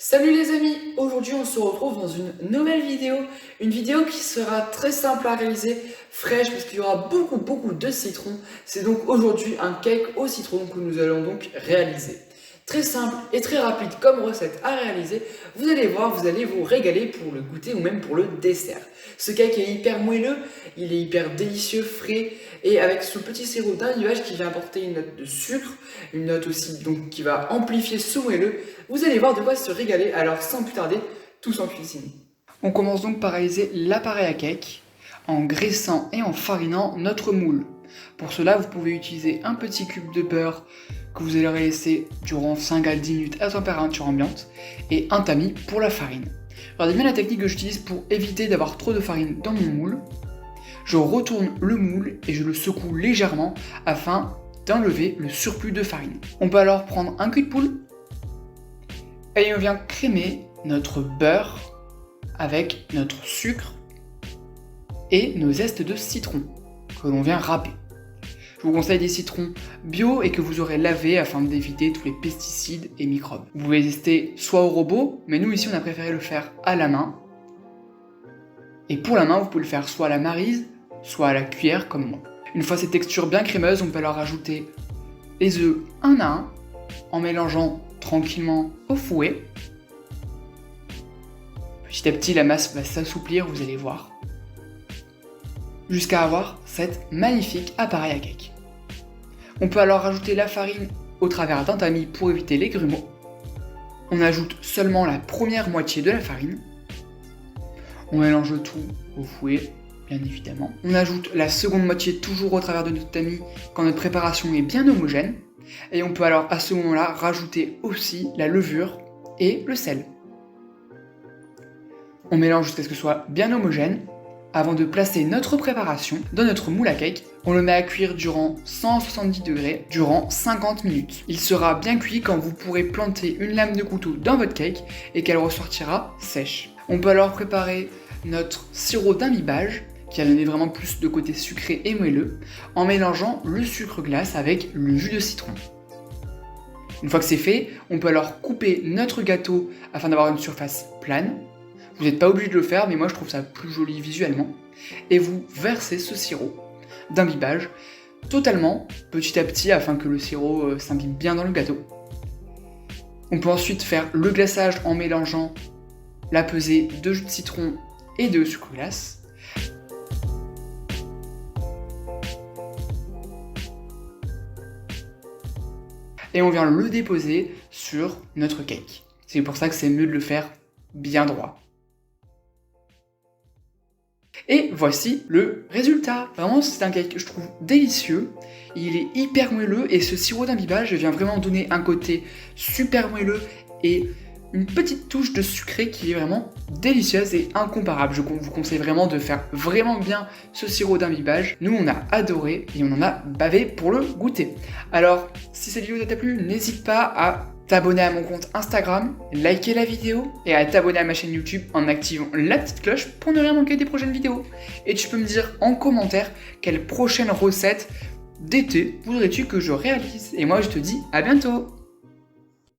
Salut les amis, aujourd'hui on se retrouve dans une nouvelle vidéo, une vidéo qui sera très simple à réaliser, fraîche parce qu'il y aura beaucoup de citron. C'est donc aujourd'hui un cake au citron que nous allons donc réaliser. Très simple et très rapide comme recette à réaliser, vous allez voir, vous allez vous régaler pour le goûter ou même pour le dessert. Ce cake est hyper moelleux, il est hyper délicieux, frais et avec ce petit sirop d'imbiage qui vient apporter une note de sucre, une note aussi donc qui va amplifier ce moelleux. Vous allez voir de quoi se régaler, alors sans plus tarder, tous en cuisine. On commence donc par réaliser l'appareil à cake en graissant et en farinant notre moule. Pour cela, vous pouvez utiliser un petit cube de beurre que vous allez laisser durant 5 à 10 minutes à température ambiante et un tamis pour la farine. Regardez bien la technique que j'utilise pour éviter d'avoir trop de farine dans mon moule. Je retourne le moule et je le secoue légèrement afin d'enlever le surplus de farine. On peut alors prendre un cul de poule et on vient crémer notre beurre avec notre sucre et nos zestes de citron que l'on vient râper. Je vous conseille des citrons bio et que vous aurez lavé afin d'éviter tous les pesticides et microbes. Vous pouvez tester soit au robot, mais nous ici on a préféré le faire à la main. Et pour la main, vous pouvez le faire soit à la maryse, soit à la cuillère comme moi. Une fois cette texture bien crémeuse, on peut alors ajouter les œufs un à un en mélangeant tranquillement au fouet. Petit à petit, la masse va s'assouplir, vous allez voir, jusqu'à avoir cette magnifique appareil à cake. On peut alors rajouter la farine au travers d'un tamis pour éviter les grumeaux. On ajoute seulement la première moitié de la farine. On mélange tout au fouet, bien évidemment. On ajoute la seconde moitié toujours au travers de notre tamis quand notre préparation est bien homogène. Et on peut alors à ce moment-là rajouter aussi la levure et le sel. On mélange jusqu'à ce que ce soit bien homogène. Avant de placer notre préparation dans notre moule à cake, on le met à cuire durant 170 degrés durant 50 minutes. Il sera bien cuit quand vous pourrez planter une lame de couteau dans votre cake et qu'elle ressortira sèche. On peut alors préparer notre sirop d'imbibage qui a donné vraiment plus de côté sucré et moelleux en mélangeant le sucre glace avec le jus de citron. Une fois que c'est fait, on peut alors couper notre gâteau afin d'avoir une surface plane. Vous n'êtes pas obligé de le faire, mais moi je trouve ça plus joli visuellement. Et vous versez ce sirop d'imbibage totalement, petit à petit, afin que le sirop s'imbibe bien dans le gâteau. On peut ensuite faire le glaçage en mélangeant la pesée de jus de citron et de sucre glace. Et on vient le déposer sur notre cake. C'est pour ça que c'est mieux de le faire bien droit. Et voici le résultat. Vraiment, c'est un cake que je trouve délicieux. Il est hyper moelleux et ce sirop d'imbibage vient vraiment donner un côté super moelleux et une petite touche de sucré qui est vraiment délicieuse et incomparable. Je vous conseille vraiment de faire vraiment bien ce sirop d'imbibage. Nous, on a adoré et on en a bavé pour le goûter. Alors, si cette vidéo t'a plu, n'hésite pas à t'abonner à mon compte Instagram, liker la vidéo et à t'abonner à ma chaîne YouTube en activant la petite cloche pour ne rien manquer des prochaines vidéos. Et tu peux me dire en commentaire quelle prochaine recette d'été voudrais-tu que je réalise. Et moi, je te dis à bientôt.